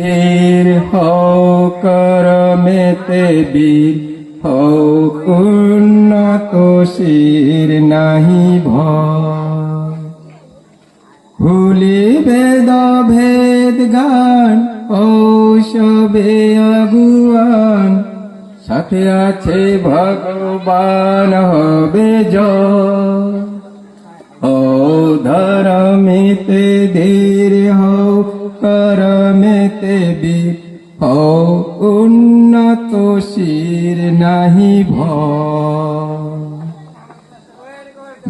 তীর হও করমেতে বীর হও উন্নত শির নাহি ভয়। ভুলি বেদ ভেদ গান ঔষবে আগুয়ান, সাথে আছে ভগবান হবে জয়। ও ধর্মেতে ধীর হও করমেতে বীর হও উন্নত শির নাহি ভয়।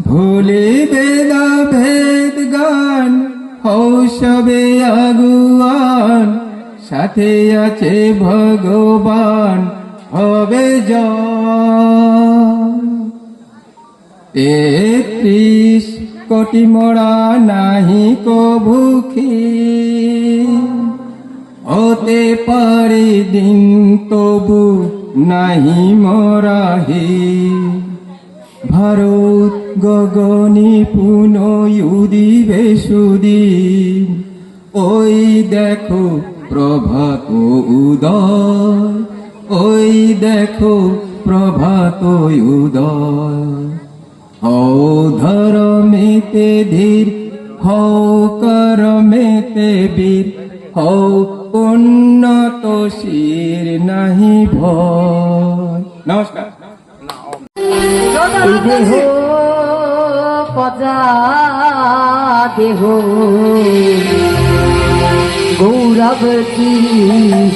ভুলি বেদ ভেদ গান ঔষবে আগুয়ান, সাথে আছে ভগবান হবে জয়। ৩৩ কোটি মোরা নাহি কো ভুখি, হতে পারে দিন তবু নাহি মরাহি। ভারত গগনে পুন উদিবে সুদিন, ওই দেখো প্রভাত উদয়, ওই দেখো প্রভাত উদয়। হও ধর্মেতে ধীর হও করমেতে বীর হও উন্নত শির নাহি ভয়। নমস্কার। দেহ পজা দেহ গৌরব কি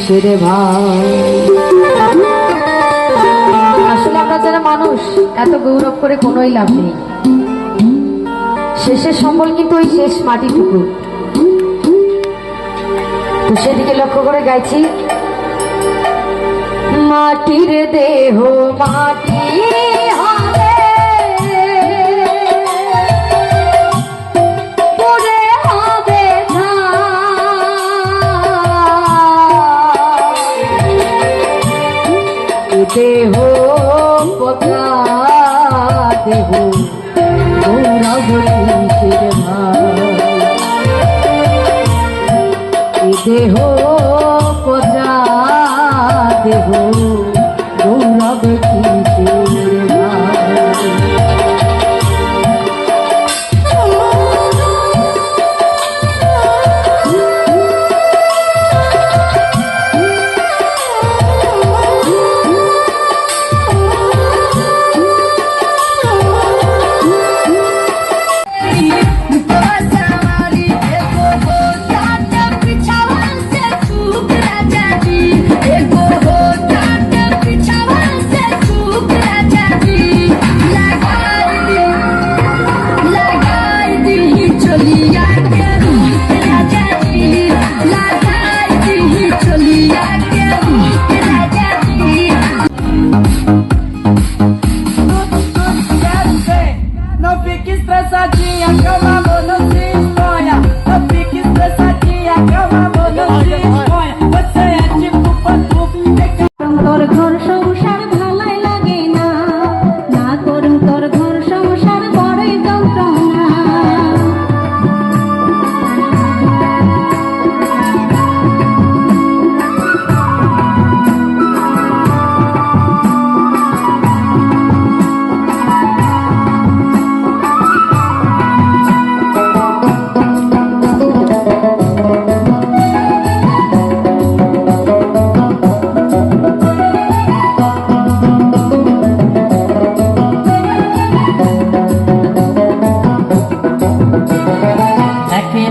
সেরে ভাই। আসলে আমরা যারা মানুষ এত গৌরব করে কোনোই লাভ নেই। শেষের সম্বল কিন্তু ওই শেষ মাটিটুকু। তো সেদিকে লক্ষ্য করে গাইছি, মাটির দেহ মাটি হবে, পরে হবে দেহ পচা দেহ গৌরব কিসের ভাই। দেহ পচা দেহ গৌরব কিসের ভাই।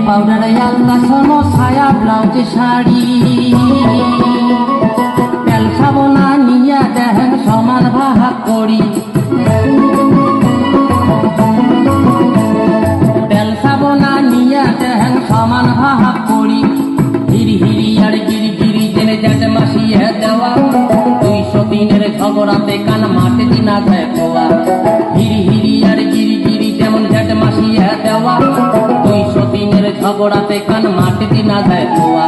পাউডার আলতা সোনো ছায়া ব্লাউজ শাড়ি তেল সাবনা নিয়া দেহেন সমান ভাগ করি তেল সাবনা নিয়া দেহেন সমান ভাগ করি হিরি হিরি আর গিরি গিরি জেনে যেতে মাসিয়ে দেওয়া 200 দিনের ঝগড়াতে কান মাঠে দিনা যায় পোয়া হিরি হিরি আর গিরি গিরি যেমন যেতে মাসিয়ে দেওয়া 200 দিনের ঝগড়াতে কান মাঠে দিনা যায় পোয়া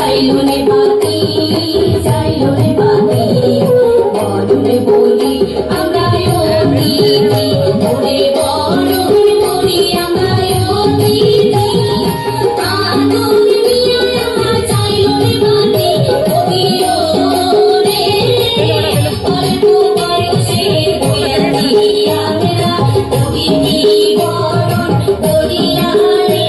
চাইলো রে বাতি চাইলো রে বাতি বড়রে বলি আমরা অতিথি ওরে বড়রে বলি আমরা অতিথি আদর নিয়ে আমরা চাইলো রে বাতি কবিও রে অল্প বয়সে বইয়াছি আমরা অতিথি বরণ করিয়া রে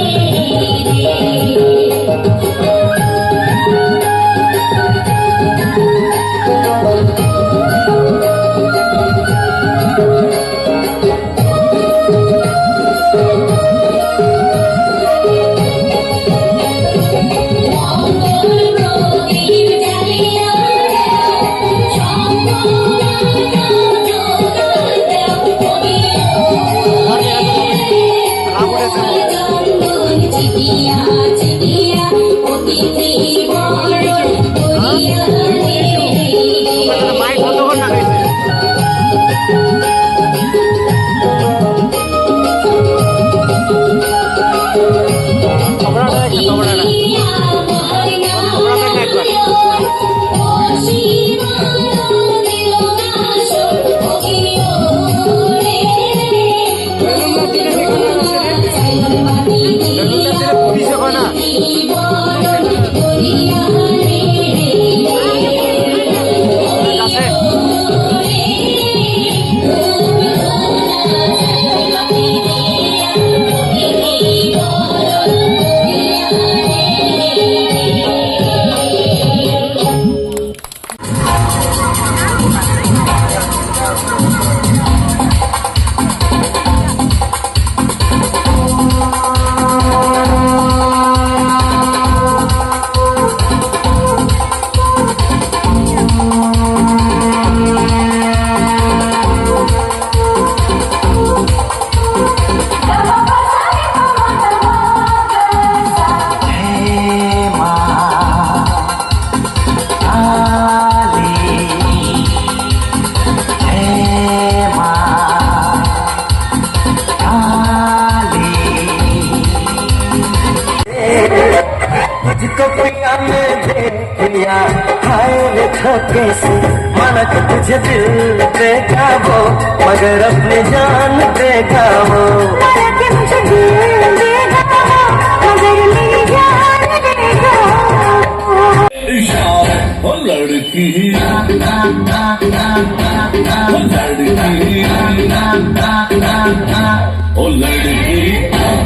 চিঠিয়া চিঠিয়া অতিথি বরণ করিয়া রে तुझको पिया में देख लिया हाय रे थके से माना कि तुझे दिल देगा वो मगर अपनी जान देगा वो मुझे दिल देगा मगर मेरी जान देगा ओ लड़की ओ लड़की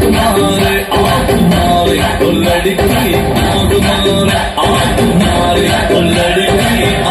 तुम्हारे ओ लड़की तुम्हारे ओ लड़की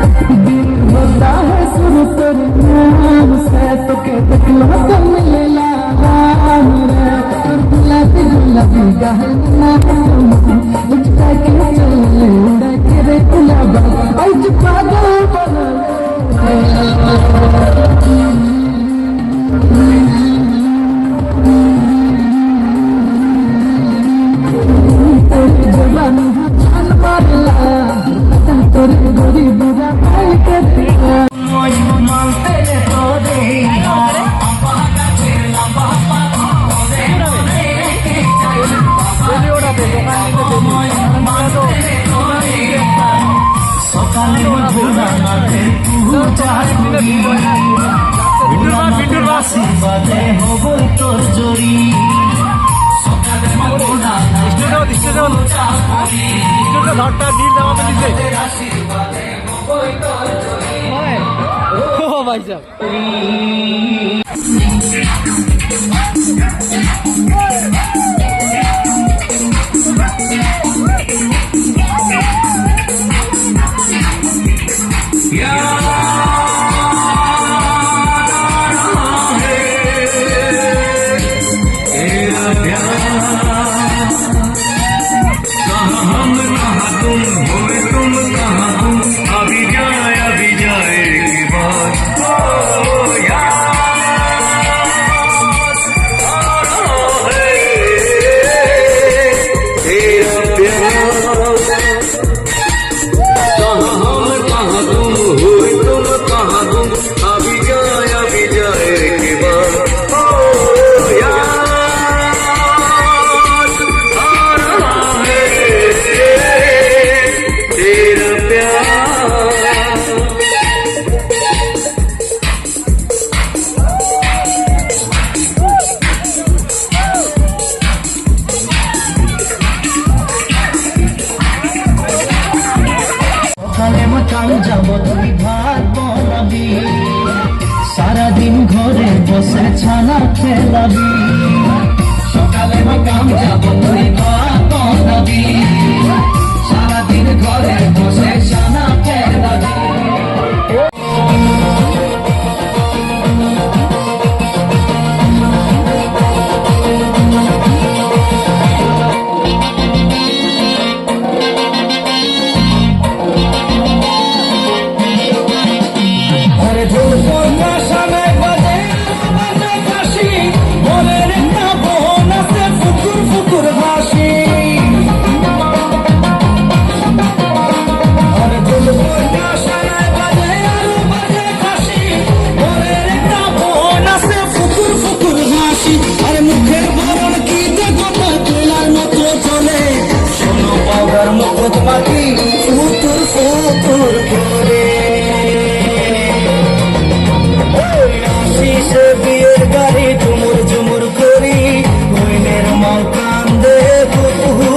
होता है शुरू तेरे नाम से तो कहते क्लों तो मिलेला राम रे गुलाबी गुलाबी गहना लुटता के चले उड़ा के रे गुलाबा आज पागल बना तेरी जवानी जान मारला तोरी गोरी बुरा भाई करती मानते तोरे সকালে আশীর্বাদে হব তোর জড়ি মুখের বরণ কি দেখো না তেলার মতো চলে শোনো পাউডার মুখত মাটি ফুতুর ফুতুর করে আশিসে বিয়ের গাড়ি ঝুমুর ঝুমুর করি কইনের মাও কান্দে কুহু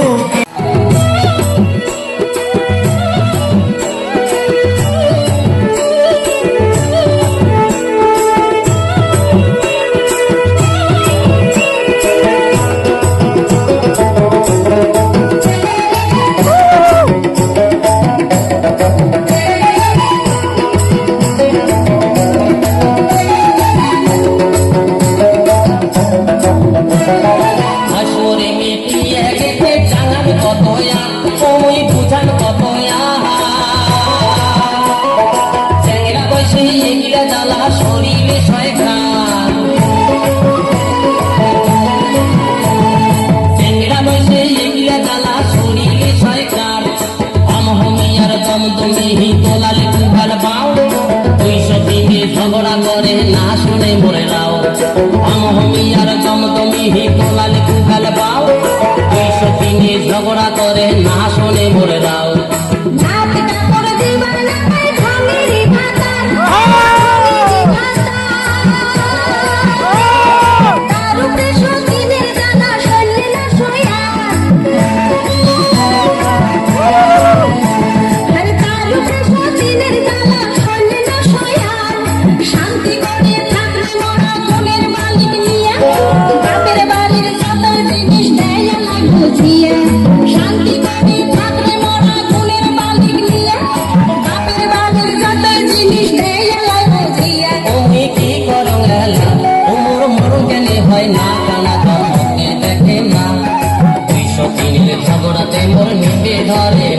আসরে মিটিয়ে গেছে জানার কতয়া ওই বুঝান কতয়া চেংরা বসে এগিরা জ্বালা শরীরে শয়খান চেংরা বসে এগিরা জ্বালা শরীরে শয়খান আমহমিয়ার দমদমি তোলালে কুভাল পাও 200 দিনে ঝগড়া করে না শুনে মরে যাও আমহমিয়ার দমদমি তোলালে কুভাল পাও 200 দিনে ঝগড়া করে না শুনে মরে যাও নাক কাপড় দিবার না পাই খামেরি ভাতা তার উপরে সতীনের জানা শৈলে না সয়া আরে তার উপরে সতীনের জানা শৈলে না সয়া শান্তি করে থাকলে মোরা কোলের মালিক নিয়ে বাপের বাড়ির যত জিনিস দেয় না বুঝিয়ে শান্তি করে থাকলে মোরা কোলের মালিক নিয়ে বাপের বাড়ির যত জিনিস দেয় না বুঝিয়ে তুমি কি করো গেলা উমর মর গেলে হয় না কানা জন্মকে দেখে না 200 দিনের ঝগড়াতে মোর নিতে ধরে